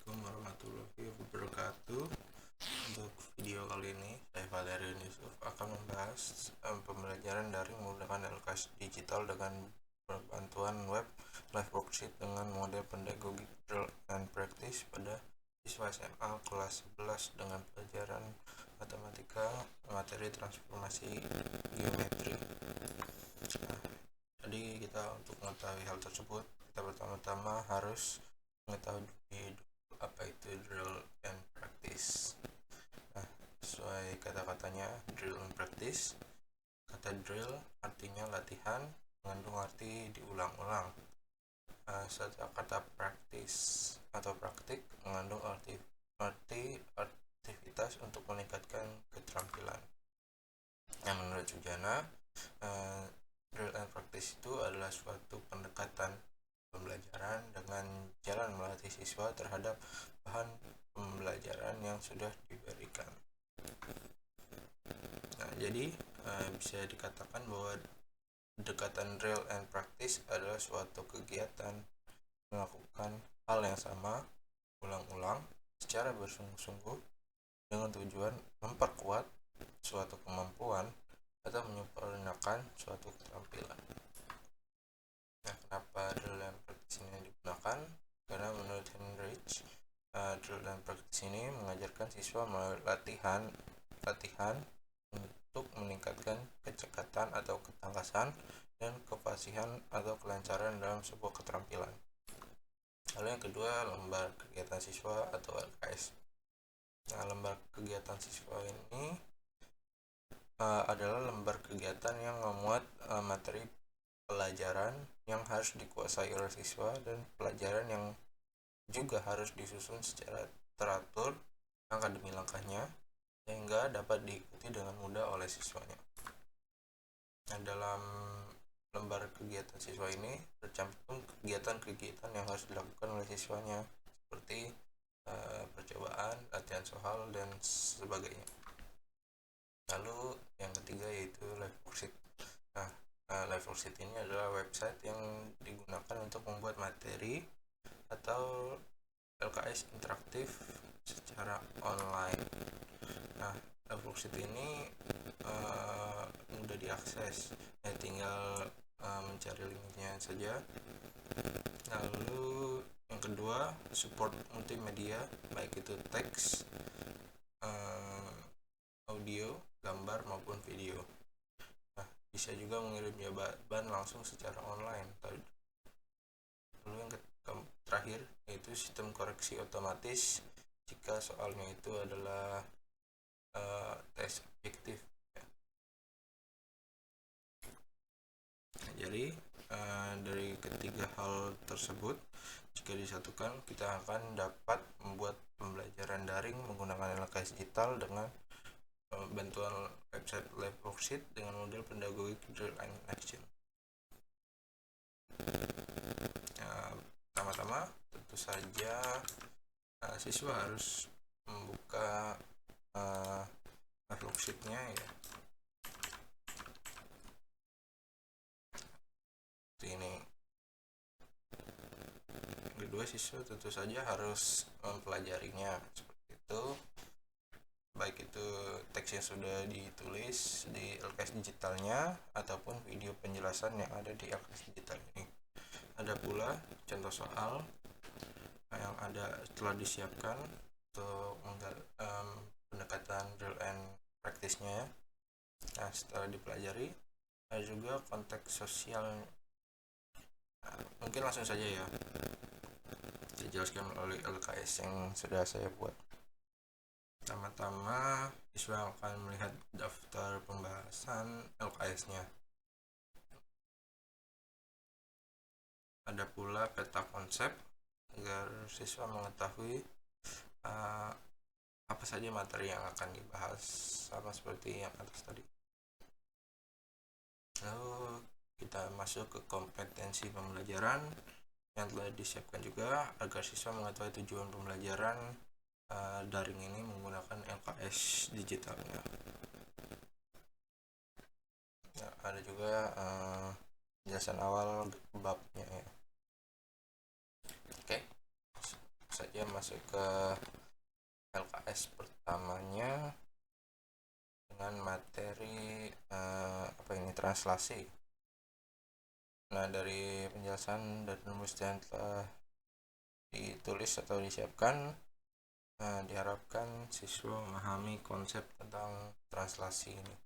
Assalamualaikum warahmatullahi wabarakatuh. Untuk video kali ini, saya Valerian Yusuf akan membahas pembelajaran daring menggunakan LKS digital dengan bantuan web live worksheet dengan model pedagogik drill and practice pada siswa SMA kelas 11 dengan pelajaran matematika materi transformasi geometri. Jadi kita untuk mengetahui hal tersebut, kita pertama-tama harus mengetahui apa itu drill and practice. Sesuai kata-katanya, drill and practice, kata drill artinya latihan, mengandung arti diulang-ulang. Sedangkan kata practice atau praktik mengandung arti aktivitas untuk meningkatkan keterampilan. Menurut Sujana, drill and practice itu adalah suatu pendekatan pembelajaran dengan jalan melatih siswa terhadap bahan pembelajaran yang sudah diberikan. Jadi bisa dikatakan bahwa pendekatan drill and practice adalah suatu kegiatan melakukan hal yang sama ulang-ulang secara bersungguh-sungguh dengan tujuan memperkuat suatu kemampuan atau menyempurnakan suatu keterampilan. Kenapa drill and practice ini digunakan? Karena menurut Heinrich, drill and practice ini mengajarkan siswa melalui latihan untuk meningkatkan kecekatan atau ketangkasan dan kefasihan atau kelancaran dalam sebuah keterampilan. Lalu yang kedua, lembar kegiatan siswa atau LKS. Lembar kegiatan siswa ini adalah lembar kegiatan yang memuat materi pelajaran yang harus dikuasai oleh siswa dan pelajaran yang juga harus disusun secara teratur langkah demi langkahnya sehingga dapat diikuti dengan mudah oleh siswanya. Dalam lembar kegiatan siswa ini tercantum kegiatan-kegiatan yang harus dilakukan oleh siswanya seperti percobaan, latihan soal, dan sebagainya. Lalu yang ketiga yaitu live worksheet. Live worksheet ini adalah website yang digunakan untuk membuat materi atau LKS interaktif secara online. Live worksheet ini mudah diakses, tinggal mencari linknya saja. Lalu yang kedua, support multimedia, baik itu teks, audio, gambar maupun video. Bisa juga mengirim jawaban langsung secara online. Lalu yang terakhir yaitu sistem koreksi otomatis jika soalnya itu adalah tes objektif. Jadi dari ketiga hal tersebut, jika disatukan kita akan dapat membuat pembelajaran daring menggunakan LKS digital dengan bantuan website live worksheet dengan model pedagogik drill and action. Pertama-tama tentu saja siswa harus membuka live worksheetnya ya. Seperti ini. Kedua, siswa tentu saja harus mempelajarinya seperti itu, baik itu teks yang sudah ditulis di LKS digitalnya ataupun video penjelasan yang ada di LKS digital ini. Ada pula contoh soal yang ada telah disiapkan untuk pendekatan drill and practice-nya. Setelah dipelajari, ada juga konteks sosial. Mungkin langsung saja ya saya jelaskan melalui LKS yang sudah saya buat. Pertama-tama, siswa akan melihat daftar pembahasan LKS-nya. Ada pula peta konsep agar siswa mengetahui apa saja materi yang akan dibahas, sama seperti yang atas tadi. Lalu kita masuk ke kompetensi pembelajaran yang telah disiapkan juga agar siswa mengetahui tujuan pembelajaran daring ini menggunakan LKS digitalnya. Ada juga penjelasan awal babnya ya. Oke, saja masuk ke LKS pertamanya dengan materi translasi. Nah, dari penjelasan dan rumus yang telah ditulis atau disiapkan, diharapkan siswa memahami konsep tentang translasi ini.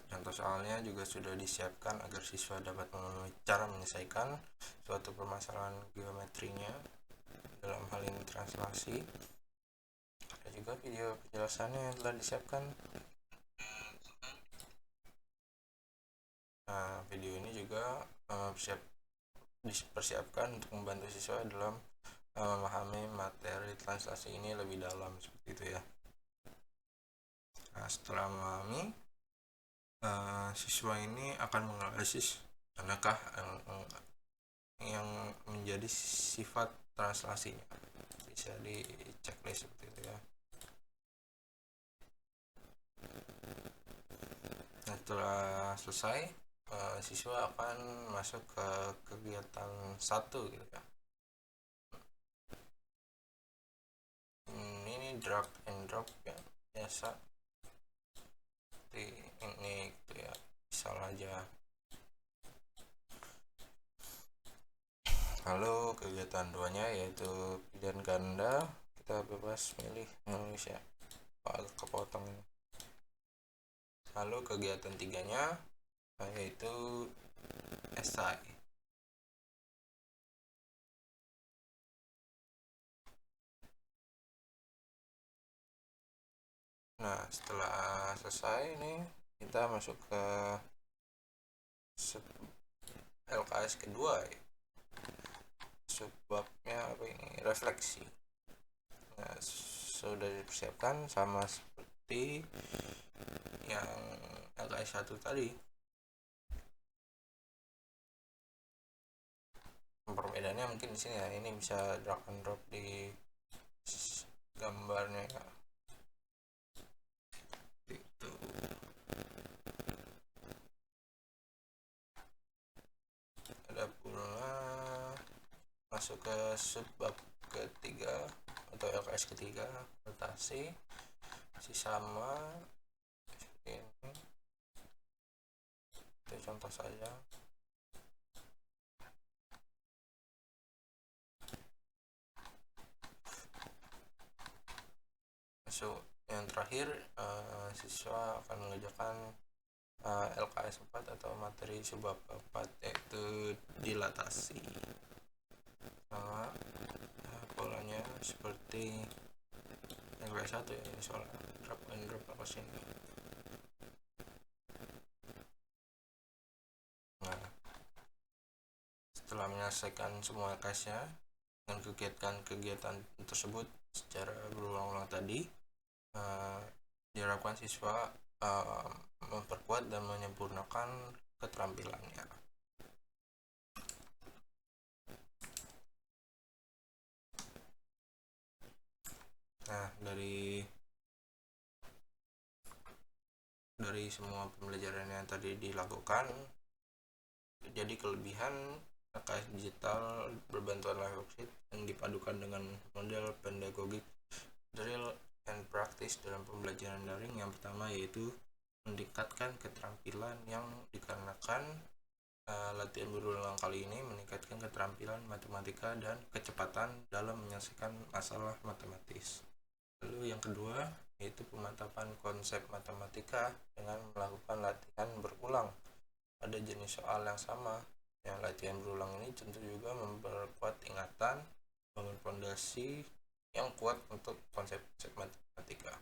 Contoh soalnya juga sudah disiapkan agar siswa dapat memenuhi cara menyelesaikan suatu permasalahan geometrinya dalam hal ini translasi. Ada juga video penjelasannya yang telah disiapkan. Video ini juga dipersiapkan untuk membantu siswa dalam memahami materi translasi ini lebih dalam, seperti itu ya. Nah, setelah memahami, siswa ini akan menganalisis manakah yang menjadi sifat translasinya. Bisa di checklist seperti itu ya. Nah, setelah selesai, siswa akan masuk ke kegiatan 1 gitu ya. Ini drag and drop ya, biasa seperti ini gitu ya, misal aja. Lalu kegiatan 2-nya yaitu pilihan ganda, kita bebas milih nulis ya, agak kepotong ini. Lalu kegiatan 3-nya yaitu esai. Nah, setelah selesai ini kita masuk ke LKS kedua ya. Subbabnya apa ini? Refleksi. Nah, sudah dipersiapkan sama seperti yang LKS 1 tadi. Perbedaannya mungkin di sini ya, ini bisa drag and drop di gambarnya ya. Itu. Ada pula masuk ke subbab ketiga atau LKS ketiga, rotasi masih sama seperti ini. Itu contoh saja. Masuk yang terakhir, siswa akan mengerjakan LKS 4 atau materi subbab 4, yaitu dilatasi. Sama polanya seperti LKS 1 ya, ini soal drop and drop apa sini. Nah, setelah menyelesaikan semua LKS-nya dengan kegiatan tersebut secara berulang-ulang tadi, diharapkan siswa memperkuat dan menyempurnakan keterampilannya. Nah, dari semua pembelajaran yang tadi dilakukan, jadi kelebihan LKS digital berbantuan live worksheet yang dipadukan dengan model pedagogik drill and practice dalam pembelajaran daring. Yang pertama yaitu meningkatkan keterampilan yang dikarenakan latihan berulang kali ini meningkatkan keterampilan matematika dan kecepatan dalam menyelesaikan masalah matematis. Lalu yang kedua yaitu pemantapan konsep matematika dengan melakukan latihan berulang pada jenis soal yang sama. Yang latihan berulang ini tentu juga memperkuat ingatan, bangun fondasi yang kuat untuk konsep-konsep matematika.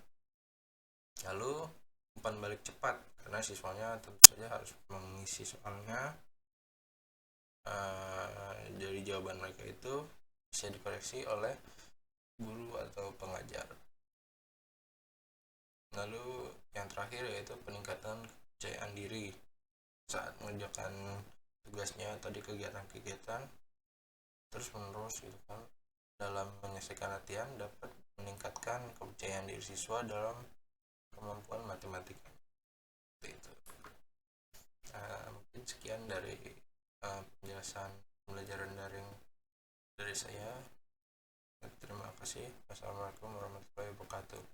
Lalu umpan balik cepat, karena siswanya tentu saja harus mengisi soalnya. Dari jawaban mereka itu bisa dikoreksi oleh guru atau pengajar. Lalu yang terakhir yaitu peningkatan kepercayaan diri saat mengerjakan tugasnya atau di kegiatan-kegiatan terus menerus gitu kan, dalam menyelesaikan latihan dapat meningkatkan kepercayaan diri siswa dalam kemampuan matematika. Itu. Mungkin sekian dari penjelasan pembelajaran daring dari saya. Terima kasih. Wassalamualaikum warahmatullahi wabarakatuh.